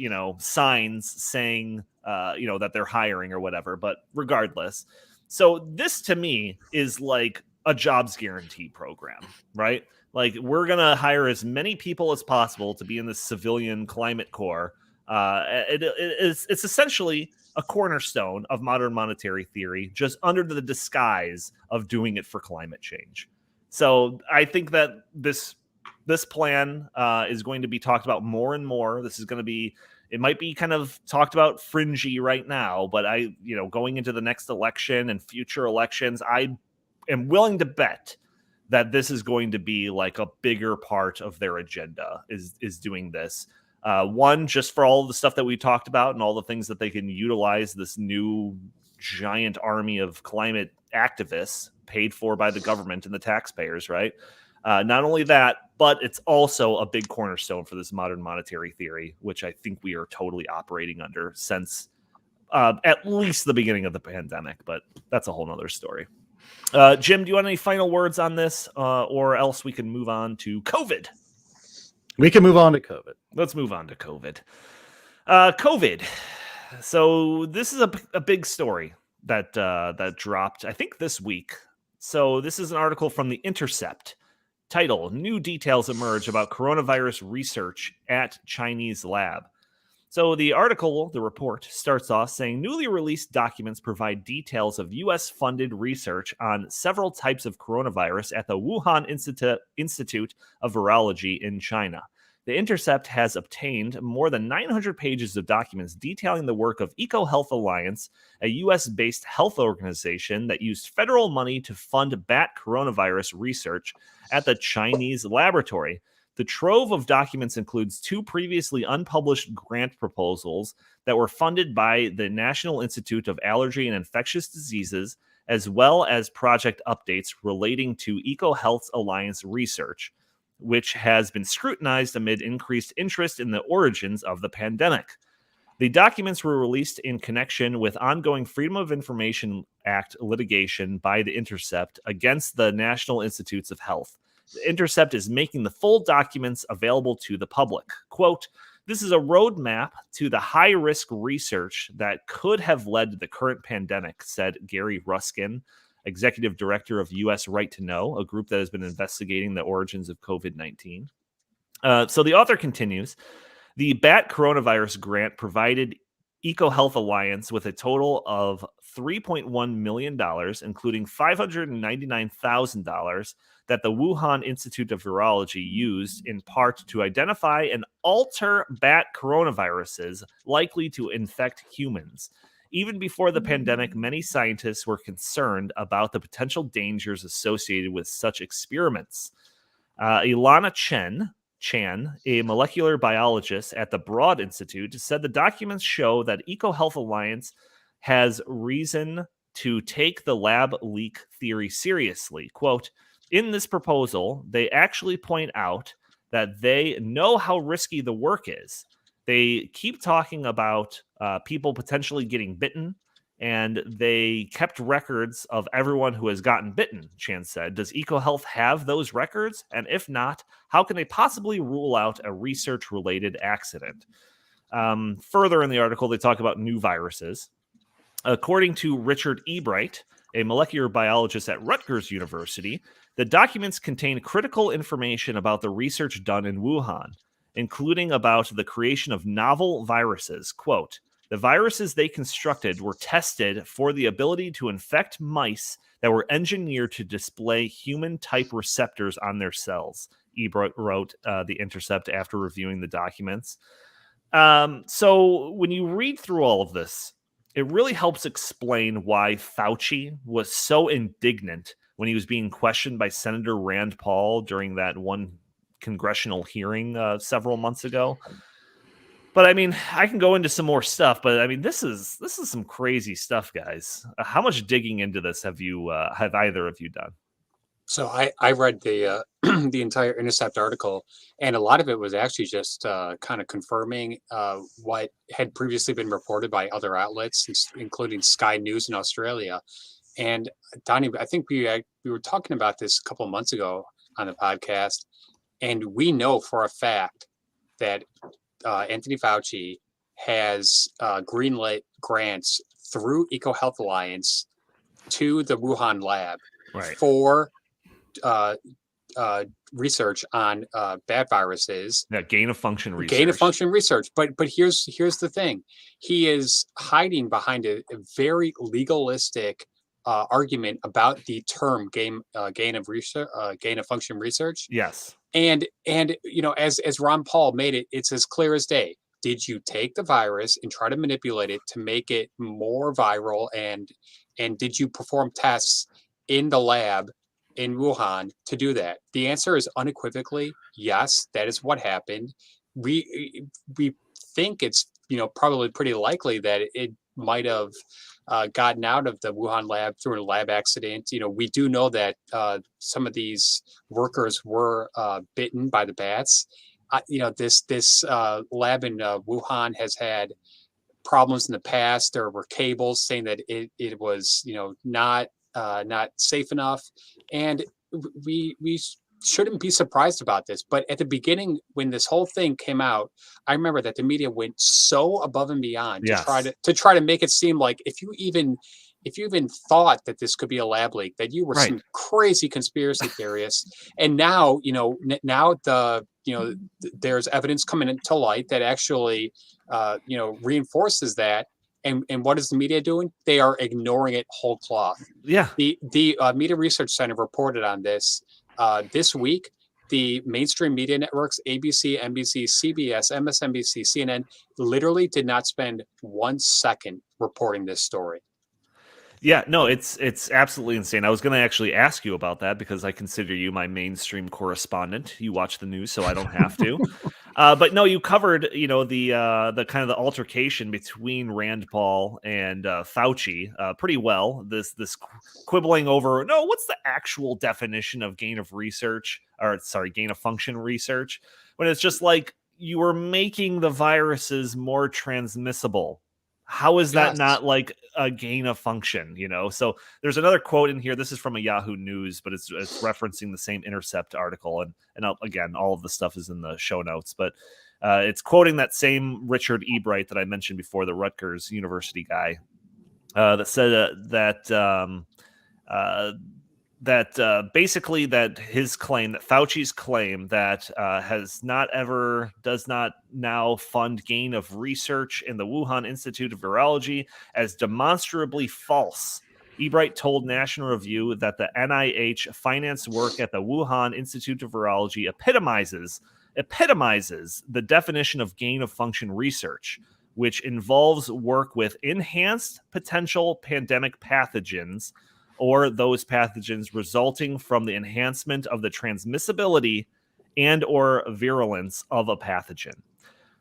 saying, that they're hiring or whatever. But regardless, so this to me is like a jobs guarantee program, right? Like we're going to hire as many people as possible to be in the civilian climate corps. It's essentially a cornerstone of modern monetary theory, just under the disguise of doing it for climate change. So I think that this plan is going to be talked about more and more. This is going to be, it might be kind of talked about fringy right now, but going into the next election and future elections, I am willing to bet that this is going to be like a bigger part of their agenda is doing this. One, just for all the stuff that we talked about and all the things that they can utilize this new giant army of climate activists paid for by the government and the taxpayers, right? Not only that, but it's also a big cornerstone for this modern monetary theory, which I think we are totally operating under since at least the beginning of the pandemic, but that's a whole nother story. Jim, do you want any final words on this, or else we can move on to COVID? We can move on to COVID. Let's move on to COVID. COVID. So this is a big story that dropped, I think, this week. So this is an article from the Intercept. Title: New details emerge about coronavirus research at Chinese lab. So the article, the report, starts off saying newly released documents provide details of U.S.-funded research on several types of coronavirus at the Wuhan Institute of Virology in China. The Intercept has obtained more than 900 pages of documents detailing the work of EcoHealth Alliance, a U.S.-based health organization that used federal money to fund bat coronavirus research at the Chinese laboratory. The trove of documents includes 2 previously unpublished grant proposals that were funded by the National Institute of Allergy and Infectious Diseases, as well as project updates relating to EcoHealth Alliance research, which has been scrutinized amid increased interest in the origins of the pandemic. The documents were released in connection with ongoing Freedom of Information Act litigation by the Intercept against the National Institutes of Health. The Intercept is making the full documents available to the public. Quote, "This is a roadmap to the high-risk research that could have led to the current pandemic," said Gary Ruskin, executive director of U.S. Right to Know, a group that has been investigating the origins of COVID-19. So the author continues, the bat coronavirus grant provided EcoHealth Alliance with a total of $3.1 million, including $599,000 that the Wuhan Institute of Virology used in part to identify and alter bat coronaviruses likely to infect humans. Even before the pandemic, many scientists were concerned about the potential dangers associated with such experiments. Ilana Chan, a molecular biologist at the Broad Institute, said the documents show that EcoHealth Alliance has reason to take the lab leak theory seriously. Quote, "In this proposal, they actually point out that they know how risky the work is. they keep talking about people potentially getting bitten, and they kept records of everyone who has gotten bitten, Chan said. Does EcoHealth have those records? And if not, how can they possibly rule out a research-related accident? Further in the article, they talk about new viruses. According to Richard Ebright, a molecular biologist at Rutgers University, the documents contain critical information about the research done in Wuhan, including about the creation of novel viruses. Quote, the viruses they constructed were tested for the ability to infect mice that were engineered to display human-type receptors on their cells, Ebright wrote The Intercept after reviewing the documents. So when you read through all of this, it really helps explain why Fauci was so indignant when he was being questioned by Senator Rand Paul during that one congressional hearing several months ago. But I mean, I can go into some more stuff, but I mean, this is some crazy stuff, guys. How much digging into this have either of you done? So I read the the entire Intercept article, and a lot of it was actually just kind of confirming what had previously been reported by other outlets, including Sky News in Australia. And Donnie, I think we were talking about this a couple of months ago on the podcast, and we know for a fact that Anthony Fauci has greenlit grants through EcoHealth Alliance to the Wuhan lab for research on bad viruses. Yeah, gain of function research. Gain of function research. But here's the thing. He is hiding behind a very legalistic argument about the term gain of function research. Yes. And you know, as Ron Paul made it, it's as clear as day. Did you take the virus and try to manipulate it to make it more viral? And did you perform tests in the lab in Wuhan to do that? The answer is unequivocally yes. That is what happened. We think it's, you know, probably pretty likely that it might have gotten out of the Wuhan lab through a lab accident. You know, we do know that some of these workers were bitten by the bats. You know, this lab in Wuhan has had problems in the past. There were cables saying that it was, you know, not safe enough, and we shouldn't be surprised about this. But at the beginning, when this whole thing came out, I remember that the media went so above and beyond to try to make it seem like if you even thought that this could be a lab leak, that you were some crazy conspiracy theorist. And now, you know, there's evidence coming into light that actually, you know, reinforces that. And what is the media doing? They are ignoring it whole cloth. Yeah. The Media Research Center reported on this this week. The mainstream media networks, ABC, NBC, CBS, MSNBC, CNN, literally did not spend 1 second reporting this story. Yeah, no, it's absolutely insane. I was going to actually ask you about that because I consider you my mainstream correspondent. You watch the news, so I don't have to. But no, you covered, you know, the kind of the altercation between Rand Paul and Fauci pretty well. This quibbling over what's the actual definition of gain of function research, when it's just like you were making the viruses more transmissible. How is that not like a gain of function, you know? So there's another quote in here. This is from a Yahoo News, but it's referencing the same Intercept article. And again, all of the stuff is in the show notes, but it's quoting that same Richard Ebright that I mentioned before, the Rutgers University guy, that said that basically that his claim, that Fauci's claim that does not now fund gain of research in the Wuhan Institute of Virology as demonstrably false. Ebright told National Review that the NIH financed work at the Wuhan Institute of Virology epitomizes the definition of gain of function research, which involves work with enhanced potential pandemic pathogens or those pathogens resulting from the enhancement of the transmissibility and or virulence of a pathogen.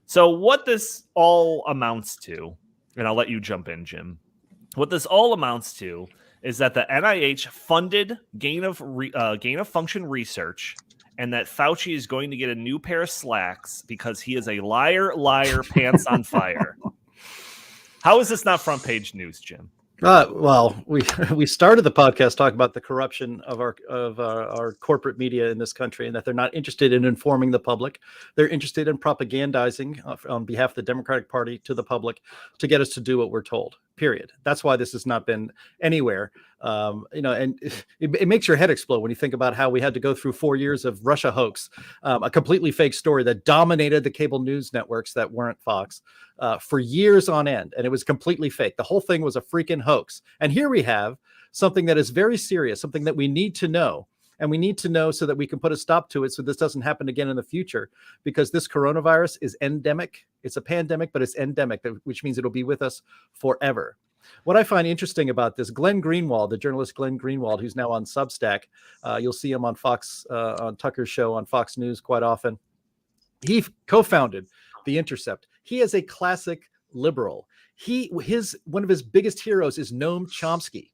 So what this all amounts to, and I'll let you jump in, Jim, what this all amounts to is that the NIH funded gain of function research and that Fauci is going to get a new pair of slacks because he is a liar, pants on fire. How is this not front page news, Jim? Well, we started the podcast talking about the corruption of our corporate media in this country, and that they're not interested in informing the public. They're interested in propagandizing on behalf of the Democratic Party to the public to get us to do what we're told. Period. That's why this has not been anywhere. And it makes your head explode when you think about how we had to go through 4 years of Russia hoax, a completely fake story that dominated the cable news networks that weren't Fox for years on end. And it was completely fake. The whole thing was a freaking hoax. And here we have something that is very serious, something that we need to know. And we need to know so that we can put a stop to it so this doesn't happen again in the future, because this coronavirus is endemic. It's a pandemic, but it's endemic, which means it'll be with us forever. What I find interesting about this, Glenn Greenwald, the journalist Glenn Greenwald, who's now on Substack, you'll see him on Fox, on Tucker's show on Fox News quite often. He co-founded the Intercept. He is a classic liberal. One of his biggest heroes is Noam Chomsky.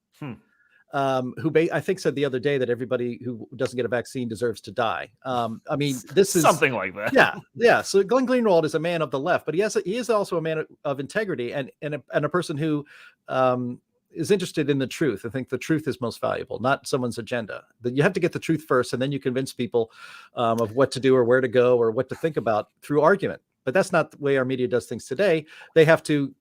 Who I think said the other day that everybody who doesn't get a vaccine deserves to die. I mean, this is something like that. Yeah. So Glenn Greenwald is a man of the left, but he is also a man of integrity and a person who is interested in the truth. I think the truth is most valuable, not someone's agenda. You have to get the truth first, and then you convince people of what to do or where to go or what to think about through argument. But that's not the way our media does things today. They have to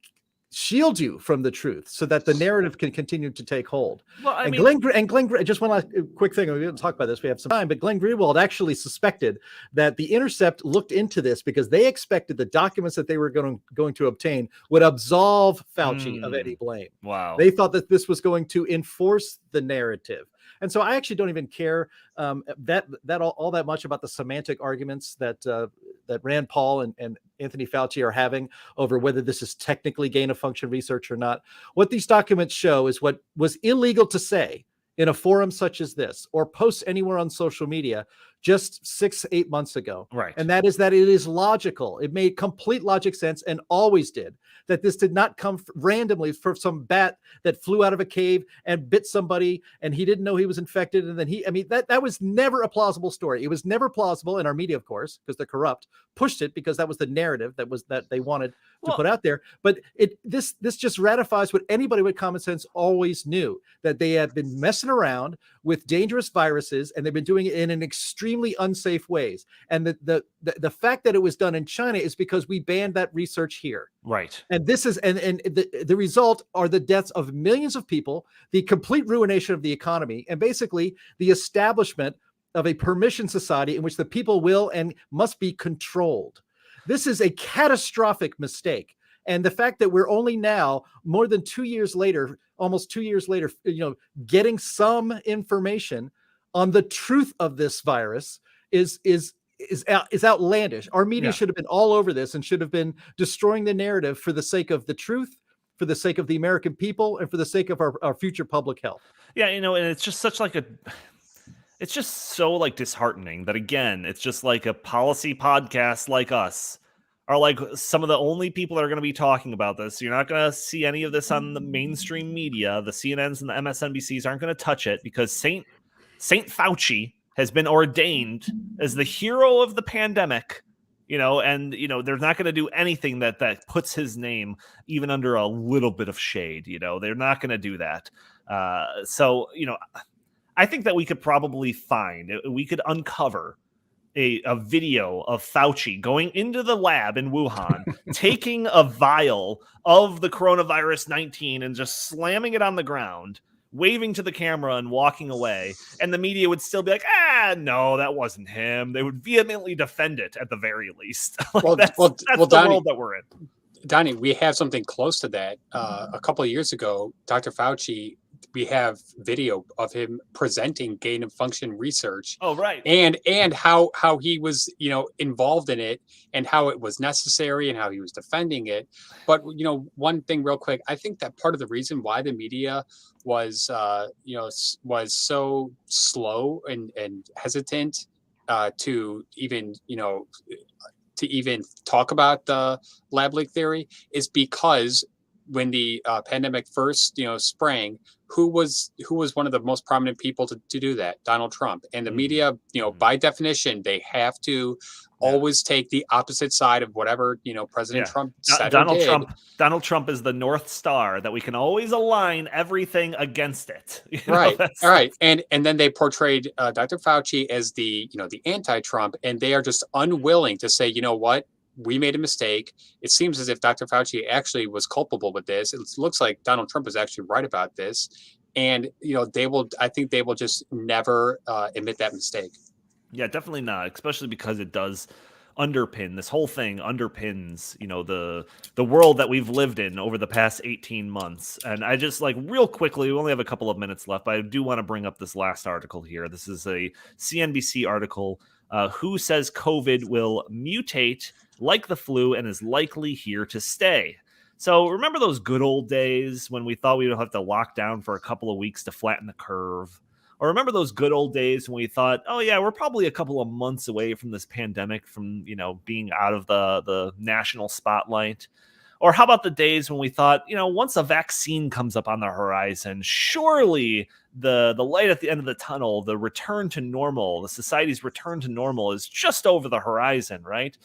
shield you from the truth so that the narrative can continue to take hold. Well, Glenn, just one last quick thing. We didn't talk about this. We have some time, but Glenn Greenwald actually suspected that the Intercept looked into this because they expected the documents that they were going to obtain would absolve Fauci of any blame. Wow. They thought that this was going to enforce the narrative. And so I actually don't even care all that much about the semantic arguments that Rand Paul and Anthony Fauci are having over whether this is technically gain-of-function research or not. What these documents show is what was illegal to say in a forum such as this or post anywhere on social media just 6-8 months ago. Right. And that is that it is logical. It made complete logic sense and always did. That this did not come randomly from some bat that flew out of a cave and bit somebody and he didn't know he was infected. And then that was never a plausible story. It was never plausible. And our media, of course, because they're corrupt, pushed it because that was the narrative that they wanted to put out there. But this just ratifies what anybody with common sense always knew, that they have been messing around with dangerous viruses and they've been doing it in an extremely unsafe ways. And the fact that it was done in China is because we banned that research here. Right. And this is and the result are the deaths of millions of people, the complete ruination of the economy, and basically the establishment of a permission society in which the people will and must be controlled. This is a catastrophic mistake. And the fact that we're only now, more than 2 years later, almost 2 years later, getting some information on the truth of this virus is outlandish. Our media should have been all over this and should have been destroying the narrative for the sake of the truth, for the sake of the American people, and for the sake of our future public health. Yeah, and it's just it's just so disheartening that, again, it's just like a policy podcast like us are like some of the only people that are going to be talking about this. You're not going to see any of this on the mainstream media. The CNNs and the MSNBCs aren't going to touch it because Saint Fauci has been ordained as the hero of the pandemic, and they're not going to do anything that puts his name even under a little bit of shade. They're not going to do that. So I think that we could probably uncover a video of Fauci going into the lab in Wuhan, taking a vial of the coronavirus 19 and just slamming it on the ground, waving to the camera and walking away. And the media would still be like, no, that wasn't him. They would vehemently defend it at the very least. That's the Donnie, world that we're in. Donnie, we have something close to that. A couple of years ago, Dr. Fauci, we have video of him presenting gain of function research. Oh, right. And how he was, involved in it and how it was necessary and how he was defending it. But, one thing real quick, I think that part of the reason why the media was so slow and hesitant to even talk about the lab leak theory is because when the pandemic first, sprang, who was one of the most prominent people to do that? Donald Trump. And the media, by definition, they have to always take the opposite side of whatever President Trump said or did. Donald Trump is the North Star that we can always align everything against it. Right. All right. And then they portrayed Dr. Fauci as the anti-Trump, and they are just unwilling to say, you know what? We made a mistake. It seems as if Dr. Fauci actually was culpable with this. It looks like Donald Trump is actually right about this. And, I think they will just never admit that mistake. Yeah, definitely not, especially because it does underpin, this whole thing underpins, the world that we've lived in over the past 18 months. And I just real quickly, we only have a couple of minutes left, but I do want to bring up this last article here. This is a CNBC article. Who says COVID will mutate like the flu and is likely here to stay? So remember those good old days when we thought we would have to lock down for a couple of weeks to flatten the curve? Or remember those good old days when we thought, oh yeah, we're probably a couple of months away from this pandemic, from being out of the national spotlight? Or how about the days when we thought, once a vaccine comes up on the horizon, surely the light at the end of the tunnel, the return to normal, the society's return to normal is just over the horizon, right?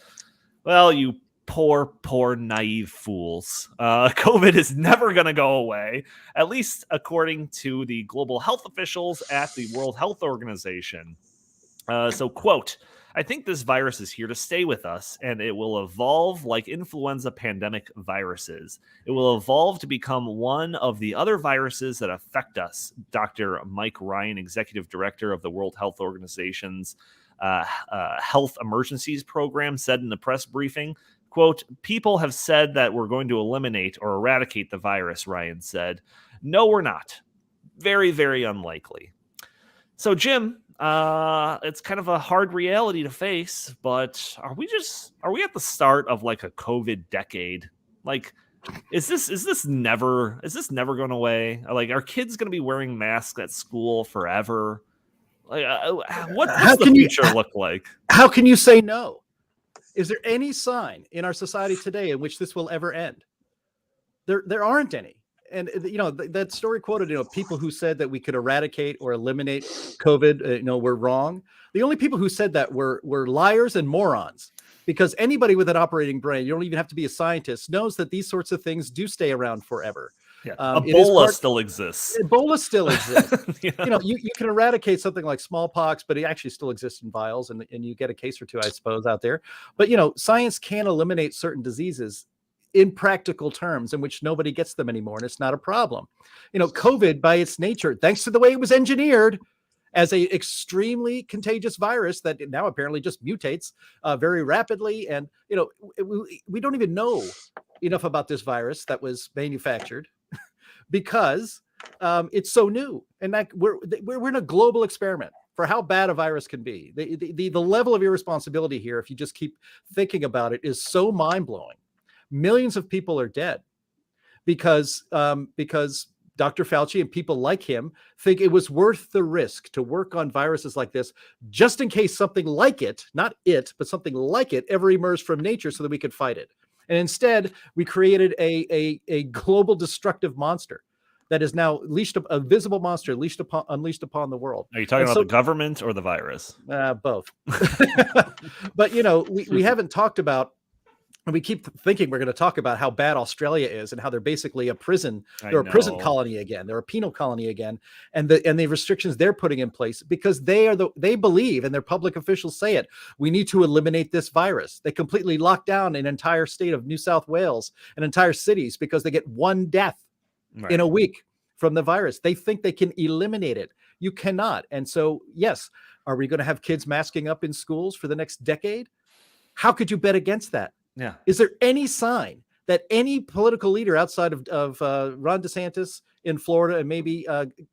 Well, you poor, naive fools. COVID is never going to go away, at least according to the global health officials at the World Health Organization. So, quote, I think this virus is here to stay with us, and it will evolve like influenza pandemic viruses. It will evolve to become one of the other viruses that affect us, Dr. Mike Ryan, Executive Director of the World Health Organization's Health Emergencies Program, said in the press briefing. Quote, people have said that we're going to eliminate or eradicate the virus, Ryan said. No, we're not. Very, very unlikely. So, Jim, it's kind of a hard reality to face, but are we at the start of a COVID decade? Is this never going away? Are kids going to be wearing masks at school forever? What's the future look like? How can you say no? Is there any sign in our society today in which this will ever end? There aren't any. And that story quoted, people who said that we could eradicate or eliminate COVID, were wrong. The only people who said that were liars and morons, because anybody with an operating brain, you don't even have to be a scientist, knows that these sorts of things do stay around forever. Yeah. Ebola still exists. Ebola still exists. Yeah. You can eradicate something like smallpox, but it actually still exists in vials, and you get a case or two, I suppose, out there. But science can eliminate certain diseases in practical terms in which nobody gets them anymore, and it's not a problem. COVID, by its nature, thanks to the way it was engineered as a extremely contagious virus that now apparently just mutates very rapidly, and we don't even know enough about this virus that was manufactured because it's so new, and we're in a global experiment for how bad a virus can be. The level of irresponsibility here, if you just keep thinking about it, is so mind-blowing. Millions of people are dead because Dr. Fauci and people like him think it was worth the risk to work on viruses like this, just in case something like it, not it, but something like it ever emerged from nature so that we could fight it. And instead, we created a global destructive monster that is now a visible monster unleashed upon the world. Are you talking about the government or the virus? Both. But we haven't talked about. And we keep thinking we're going to talk about how bad Australia is and how they're basically a prison. They're a prison colony again. They're a penal colony again. And the restrictions they're putting in place because they believe, and their public officials say it, we need to eliminate this virus. They completely lock down an entire state of New South Wales and entire cities because they get one death in a week from the virus. They think they can eliminate it. You cannot. And so, yes, are we going to have kids masking up in schools for the next decade? How could you bet against that? Yeah. Is there any sign that any political leader outside of Ron DeSantis in Florida and maybe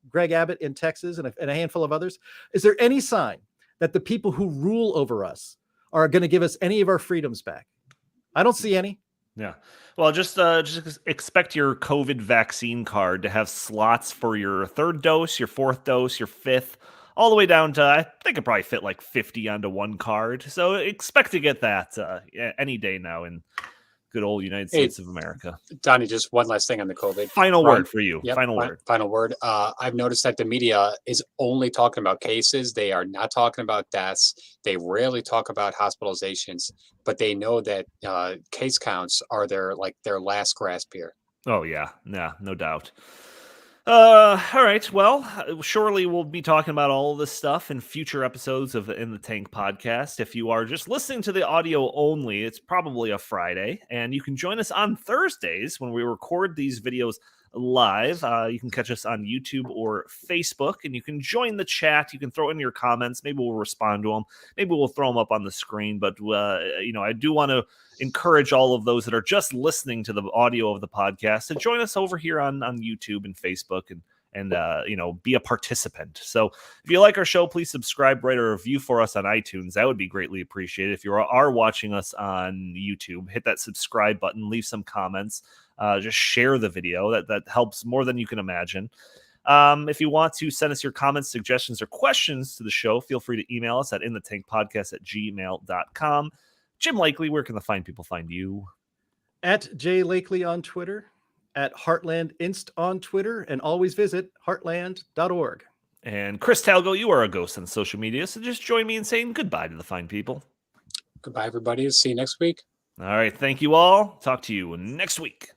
Greg Abbott in Texas and a handful of others, is there any sign that the people who rule over us are going to give us any of our freedoms back? I don't see any. Yeah. Well, just expect your COVID vaccine card to have slots for your third dose, your fourth dose, your fifth, all the way down to, I think it probably fit 50 onto one card. So expect to get that any day now in Good old United States of America. Donnie, just one last thing on the COVID. Final word for you. Yep, Final word. Final word. I've noticed that the media is only talking about cases. They are not talking about deaths. They rarely talk about hospitalizations, but they know that case counts are their last grasp here. Oh, yeah. Yeah, no doubt. All right. Well, surely we'll be talking about all of this stuff in future episodes of In the Tank podcast. If you are just listening to the audio only, it's probably a Friday, and you can join us on Thursdays when we record these videos live. You can catch us on YouTube or Facebook, and you can join the chat. You can throw in your comments. Maybe we'll respond to them. Maybe we'll throw them up on the screen. But I do want to encourage all of those that are just listening to the audio of the podcast to join us over here on YouTube and Facebook and be a participant. So if you like our show, please subscribe, write a review for us on iTunes. That would be greatly appreciated. If you are watching us on YouTube, hit that subscribe button, leave some comments, just share the video. That helps more than you can imagine. If you want to send us your comments, suggestions, or questions to the show, feel free to email us at inthetankpodcast@gmail.com. Jim Lakely, where can the fine people find you? At J Lakely on Twitter, at Heartland Inst on Twitter, and always visit heartland.org. And Chris Talgo, you are a ghost on social media, so just join me in saying goodbye to the fine people. Goodbye, everybody. See you next week. All right, thank you all. Talk to you next week.